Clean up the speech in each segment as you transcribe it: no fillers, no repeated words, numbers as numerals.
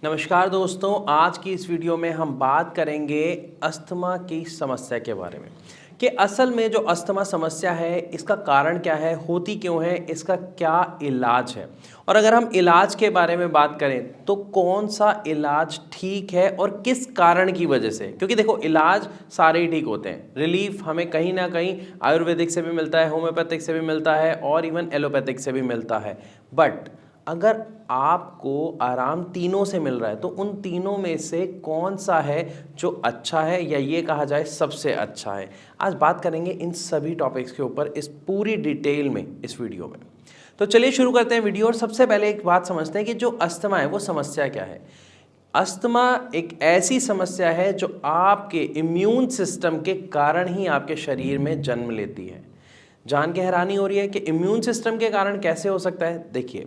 नमस्कार दोस्तों, आज की इस वीडियो में हम बात करेंगे अस्थमा की समस्या के बारे में कि असल में जो अस्थमा समस्या है इसका कारण क्या है, होती क्यों है, इसका क्या इलाज है और अगर हम इलाज के बारे में बात करें तो कौन सा इलाज ठीक है और किस कारण की वजह से। क्योंकि देखो इलाज सारे ही ठीक होते हैं, रिलीफ हमें कहीं ना कहीं आयुर्वेदिक से भी मिलता है, होम्योपैथिक से भी मिलता है और इवन एलोपैथिक से भी मिलता है। बट अगर आपको आराम तीनों से मिल रहा है तो उन तीनों में से कौन सा है जो अच्छा है या ये कहा जाए सबसे अच्छा है। आज बात करेंगे इन सभी टॉपिक्स के ऊपर इस पूरी डिटेल में इस वीडियो में। तो चलिए शुरू करते हैं वीडियो और सबसे पहले एक बात समझते हैं कि जो अस्थमा है वो समस्या क्या है। अस्थमा एक ऐसी समस्या है जो आपके इम्यून सिस्टम के कारण ही आपके शरीर में जन्म लेती है। जान के हैरानी हो रही है कि इम्यून सिस्टम के कारण कैसे हो सकता है। देखिए,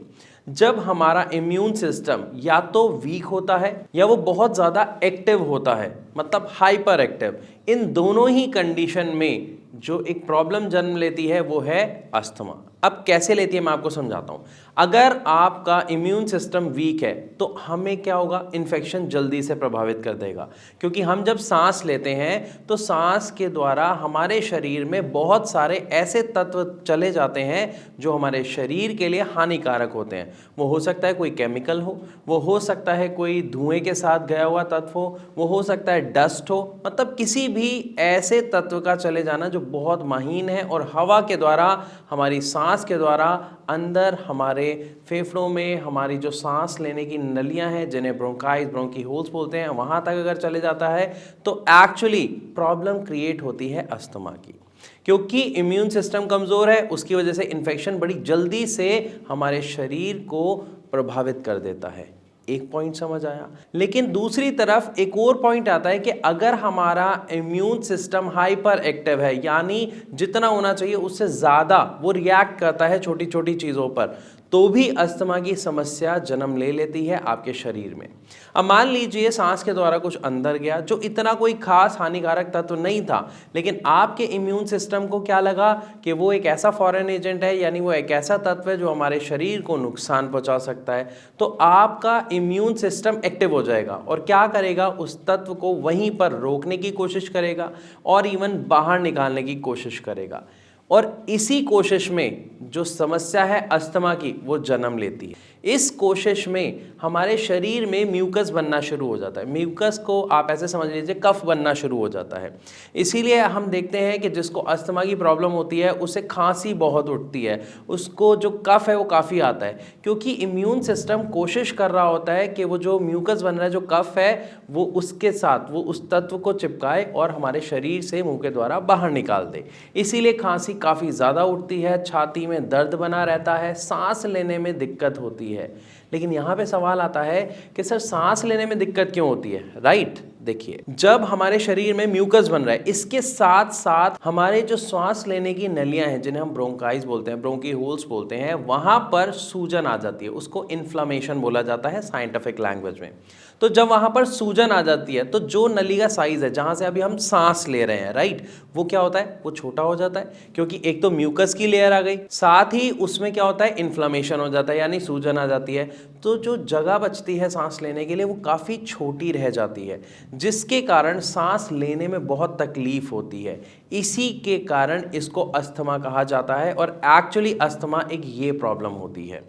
जब हमारा इम्यून सिस्टम या तो वीक होता है या वो बहुत ज़्यादा एक्टिव होता है, मतलब हाइपर एक्टिव, इन दोनों ही कंडीशन में जो एक प्रॉब्लम जन्म लेती है वो है अस्थमा। अब कैसे लेती है मैं आपको समझाता हूँ। अगर आपका इम्यून सिस्टम वीक है तो हमें क्या होगा, इन्फेक्शन जल्दी से प्रभावित कर देगा। क्योंकि हम जब सांस लेते हैं तो सांस के द्वारा हमारे शरीर में बहुत सारे ऐसे तत्व चले जाते हैं जो हमारे शरीर के लिए हानिकारक होते हैं। वो हो सकता है कोई केमिकल हो, वो हो सकता है कोई धुएं के साथ गया हुआ तत्व हो, वो हो सकता है डस्ट हो, मतलब किसी भी ऐसे तत्व का चले जाना जो बहुत महीन है और हवा के द्वारा, हमारी सांस के द्वारा अंदर हमारे फेफड़ों में हमारी जो सांस लेने की नलियां हैं जिन्हें ब्रोंकाइज ब्रोंकीहोल्स बोलते हैं, वहां तक अगर चले जाता है तो एक्चुअली प्रॉब्लम क्रिएट होती है अस्थमा की। क्योंकि इम्यून सिस्टम कमज़ोर है उसकी वजह से इन्फेक्शन बड़ी जल्दी से हमारे शरीर को प्रभावित कर देता है। एक पॉइंट समझ आया। लेकिन दूसरी तरफ एक और पॉइंट आता है कि अगर हमारा इम्यून सिस्टम हाइपर एक्टिव है, यानी जितना होना चाहिए उससे ज़्यादा वो रिएक्ट करता है छोटी छोटी चीज़ों पर, तो भी अस्थमा की समस्या जन्म ले लेती है आपके शरीर में। अब मान लीजिए सांस के द्वारा कुछ अंदर गया जो इतना कोई खास हानिकारक तत्व नहीं था, लेकिन आपके इम्यून सिस्टम को क्या लगा कि वो एक ऐसा फॉरेन एजेंट है, यानी वो एक ऐसा तत्व है जो हमारे शरीर को नुकसान पहुंचा सकता है। तो आपका इम्यून सिस्टम एक्टिव हो जाएगा और क्या करेगा, उस तत्व को वहीं पर रोकने की कोशिश करेगा और इवन बाहर निकालने की कोशिश करेगा। और इसी कोशिश में जो समस्या है अस्थमा की वो जन्म लेती है। इस कोशिश में हमारे शरीर में म्यूकस बनना शुरू हो जाता है। म्यूकस को आप ऐसे समझ लीजिए कफ बनना शुरू हो जाता है। इसीलिए हम देखते हैं कि जिसको अस्थमा की प्रॉब्लम होती है उसे खांसी बहुत उठती है, उसको जो कफ है वो काफ़ी आता है, क्योंकि इम्यून सिस्टम कोशिश कर रहा होता है कि वो जो म्यूकस बन रहा है, जो कफ है, वो उसके साथ वो उस तत्व को चिपकाए और हमारे शरीर से मुंह के द्वारा बाहर निकाल दे। इसीलिए खांसी काफ़ी ज़्यादा उठती है, छाती में दर्द बना रहता है, सांस लेने में दिक्कत होती है। लेकिन यहाँ पे सवाल आता है कि सर सांस लेने में दिक्कत क्यों होती है, राइट? देखिए, जब हमारे शरीर में म्यूकस बन रहा है इसके साथ साथ हमारे जो सांस लेने की नलियां हैं जिन्हें हम ब्रोंकाइज बोलते हैं, ब्रोंकीहोल्स बोलते हैं, वहां पर सूजन आ जाती है। उसको इन्फ्लामेशन बोला जाता है साइंटिफिक लैंग्वेज में। तो जब वहां पर सूजन आ जाती है तो जो नली का साइज है जहां से अभी हम सांस ले रहे हैं, राइट, वो क्या होता है, वो छोटा हो जाता है। क्योंकि एक तो म्यूकस की लेयर आ गई, साथ ही उसमें क्या होता है, इन्फ्लामेशन हो जाता है, यानी सूजन आ जाती है। तो जो जगह बचती है सांस लेने के लिए वो काफ़ी छोटी रह जाती है, जिसके कारण सांस लेने में बहुत तकलीफ होती है। इसी के कारण इसको अस्थमा कहा जाता है और एक्चुअली अस्थमा एक ये प्रॉब्लम होती है।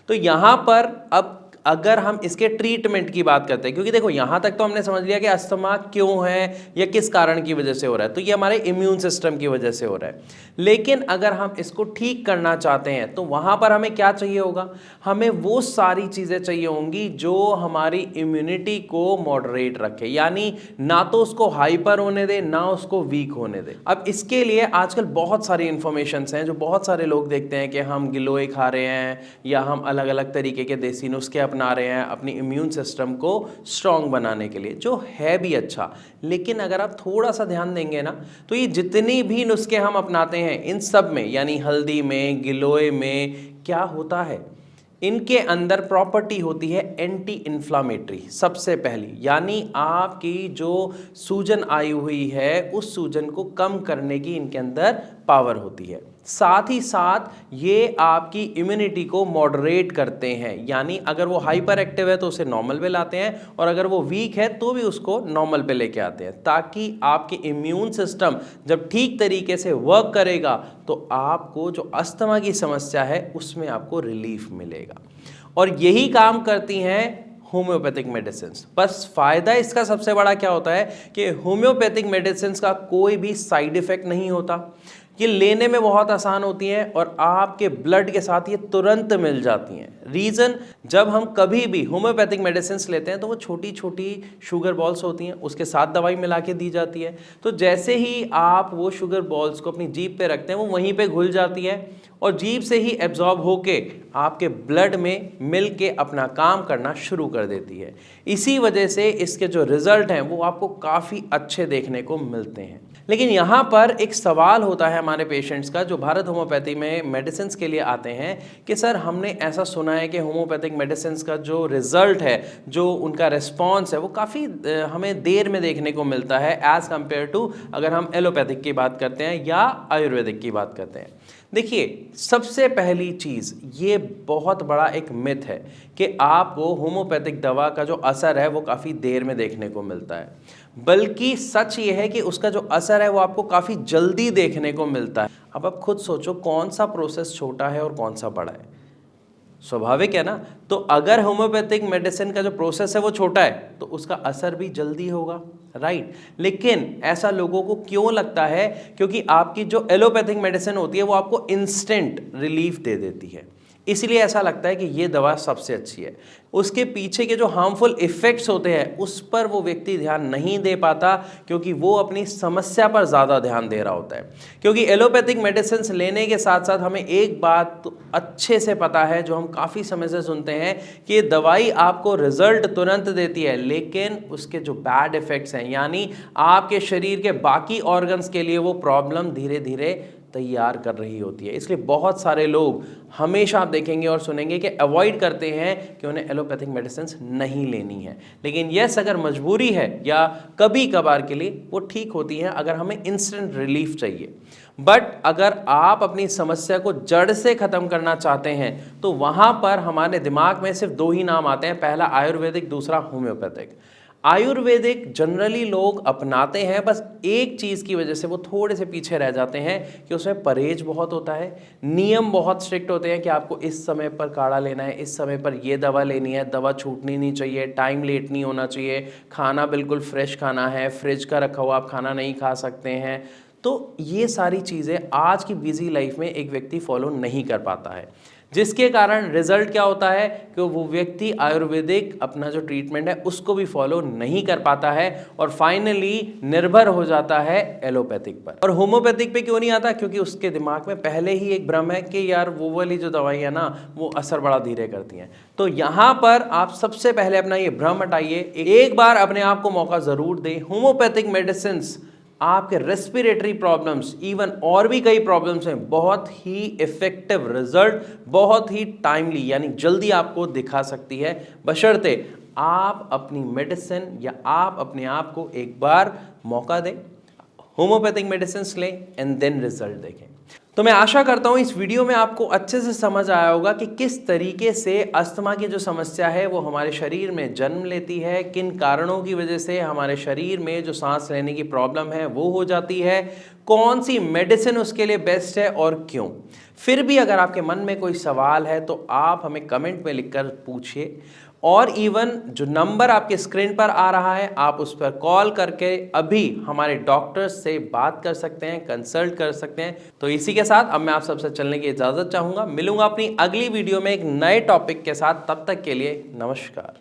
तो यहाँ पर अब अगर हम इसके ट्रीटमेंट की बात करते हैं, क्योंकि देखो यहाँ तक तो हमने समझ लिया कि अस्थमा क्यों है या किस कारण की वजह से हो रहा है, तो ये हमारे इम्यून सिस्टम की वजह से हो रहा है। लेकिन अगर हम इसको ठीक करना चाहते हैं तो वहाँ पर हमें क्या चाहिए होगा, हमें वो सारी चीज़ें चाहिए होंगी जो हमारी इम्यूनिटी को मॉडरेट रखे, यानी ना तो उसको हाइपर होने दे ना उसको वीक होने दे। अब इसके लिए आजकल बहुत सारी इंफॉर्मेशन हैं जो बहुत सारे लोग देखते हैं कि हम गिलोय खा रहे हैं या हम अलग अलग तरीके के देसी नुस्खे अपना रहे हैं अपनी इम्यून सिस्टम को स्ट्रांग बनाने के लिए, जो है भी अच्छा। लेकिन अगर आप थोड़ा सा ध्यान देंगे ना तो ये जितनी भी नुस्खे हम अपनाते हैं इन सब में, यानी हल्दी में, गिलोय में, क्या होता है, इनके अंदर प्रॉपर्टी होती है एंटी इन्फ्लामेटरी सबसे पहली, यानी आपकी जो सूजन आई हुई है उस सूजन को कम करने की इनके अंदर पावर होती है। साथ ही साथ ये आपकी इम्यूनिटी को मॉडरेट करते हैं, यानी अगर वो हाइपर एक्टिव है तो उसे नॉर्मल पे लाते हैं, और अगर वो वीक है तो भी उसको नॉर्मल पे लेके आते हैं, ताकि आपके इम्यून सिस्टम जब ठीक तरीके से वर्क करेगा तो आपको जो अस्थमा की समस्या है उसमें आपको रिलीफ मिलेगा। और यही काम करती हैं होम्योपैथिक मेडिसिन। बस फ़ायदा इसका सबसे बड़ा क्या होता है कि होम्योपैथिक मेडिसिन का कोई भी साइड इफ़ेक्ट नहीं होता, ये लेने में बहुत आसान होती हैं और आपके ब्लड के साथ ये तुरंत मिल जाती हैं। रीज़न, जब हम कभी भी होम्योपैथिक मेडिसिन लेते हैं तो वो छोटी छोटी शुगर बॉल्स होती हैं, उसके साथ दवाई मिला के दी जाती है। तो जैसे ही आप वो शुगर बॉल्स को अपनी जीभ पे रखते हैं वो वहीं पे घुल जाती है और जीभ से ही एब्जॉर्ब होके आपके ब्लड में मिल के अपना काम करना शुरू कर देती है। इसी वजह से इसके जो रिज़ल्ट हैं वो आपको काफ़ी अच्छे देखने को मिलते हैं। लेकिन यहाँ पर एक सवाल होता है हमारे पेशेंट्स का जो भारत होम्योपैथी में मेडिसिन के लिए आते हैं कि सर हमने ऐसा सुना है कि होम्योपैथिक मेडिसिन का जो रिज़ल्ट है, जो उनका रिस्पॉन्स है, वो काफ़ी हमें देर में देखने को मिलता है एज़ कम्पेयर टू अगर हम एलोपैथिक की बात करते हैं या आयुर्वेदिक की बात करते हैं। देखिए, सबसे पहली चीज़ ये बहुत बड़ा एक मिथ है कि आपको होम्योपैथिक दवा का जो असर है वो काफ़ी देर में देखने को मिलता है, बल्कि सच ये है कि उसका जो असर है वो आपको काफ़ी जल्दी देखने को मिलता है। अब आप खुद सोचो कौन सा प्रोसेस छोटा है और कौन सा बड़ा है। स्वाभाविक है ना। तो अगर होम्योपैथिक मेडिसिन का जो प्रोसेस है वो छोटा है तो उसका असर भी जल्दी होगा, राइट। लेकिन ऐसा लोगों को क्यों लगता है? क्योंकि आपकी जो एलोपैथिक मेडिसिन होती है वो आपको इंस्टेंट रिलीफ दे देती है, इसलिए ऐसा लगता है कि ये दवा सबसे अच्छी है। उसके पीछे के जो हार्मफुल इफ़ेक्ट्स होते हैं उस पर वो व्यक्ति ध्यान नहीं दे पाता, क्योंकि वो अपनी समस्या पर ज़्यादा ध्यान दे रहा होता है। क्योंकि एलोपैथिक मेडिसिन लेने के साथ साथ हमें एक बात तो अच्छे से पता है, जो हम काफ़ी समय से सुनते हैं, कि ये दवाई आपको रिजल्ट तुरंत देती है, लेकिन उसके जो बैड इफ़ेक्ट्स हैं, यानी आपके शरीर के बाकी ऑर्गन्स के लिए वो प्रॉब्लम धीरे धीरे तैयार कर रही होती है। इसलिए बहुत सारे लोग हमेशा आप देखेंगे और सुनेंगे कि अवॉइड करते हैं कि उन्हें एलोपैथिक मेडिसिन नहीं लेनी है। लेकिन यस, अगर मजबूरी है या कभी कभार के लिए वो ठीक होती हैं, अगर हमें इंस्टेंट रिलीफ चाहिए। बट अगर आप अपनी समस्या को जड़ से ख़त्म करना चाहते हैं तो वहाँ पर हमारे दिमाग में सिर्फ दो ही नाम आते हैं, पहला आयुर्वेदिक, दूसरा होम्योपैथिक। आयुर्वेदिक जनरली लोग अपनाते हैं, बस एक चीज़ की वजह से वो थोड़े से पीछे रह जाते हैं कि उसमें परहेज बहुत होता है, नियम बहुत स्ट्रिक्ट होते हैं कि आपको इस समय पर काढ़ा लेना है, इस समय पर ये दवा लेनी है, दवा छूटनी नहीं चाहिए, टाइम लेट नहीं होना चाहिए, खाना बिल्कुल फ्रेश खाना है, फ्रिज का रखा हुआ आप खाना नहीं खा सकते हैं। तो ये सारी चीज़ें आज की बिजी लाइफ में एक व्यक्ति फॉलो नहीं कर पाता है, जिसके कारण रिजल्ट क्या होता है कि वो व्यक्ति आयुर्वेदिक अपना जो ट्रीटमेंट है उसको भी फॉलो नहीं कर पाता है और फाइनली निर्भर हो जाता है एलोपैथिक पर। और होम्योपैथिक पे क्यों नहीं आता? क्योंकि उसके दिमाग में पहले ही एक भ्रम है कि यार वो वाली जो दवाई है ना वो असर बड़ा धीरे करती हैं। तो यहाँ पर आप सबसे पहले अपना ये भ्रम हटाइए, एक बार अपने आप को मौका ज़रूर दें। होम्योपैथिक मेडिसिन आपके रेस्पिरेटरी प्रॉब्लम्स, इवन और भी कई प्रॉब्लम्स हैं, बहुत ही इफेक्टिव रिजल्ट, बहुत ही टाइमली यानी जल्दी आपको दिखा सकती है, बशर्ते आप अपनी मेडिसिन या आप अपने आप को एक बार मौका दें, होम्योपैथिक मेडिसिन लें एंड देन रिजल्ट देखें। तो मैं आशा करता हूँ इस वीडियो में आपको अच्छे से समझ आया होगा कि किस तरीके से अस्थमा की जो समस्या है वो हमारे शरीर में जन्म लेती है, किन कारणों की वजह से हमारे शरीर में जो सांस लेने की प्रॉब्लम है वो हो जाती है, कौन सी मेडिसिन उसके लिए बेस्ट है और क्यों। फिर भी अगर आपके मन में कोई सवाल है तो आप हमें कमेंट में लिखकर पूछिए, और इवन जो नंबर आपके स्क्रीन पर आ रहा है आप उस पर कॉल करके अभी हमारे डॉक्टर्स से बात कर सकते हैं, कंसल्ट कर सकते हैं। तो इसी के साथ अब मैं आप सबसे चलने की इजाज़त चाहूँगा। मिलूंगा अपनी अगली वीडियो में एक नए टॉपिक के साथ, तब तक के लिए नमस्कार।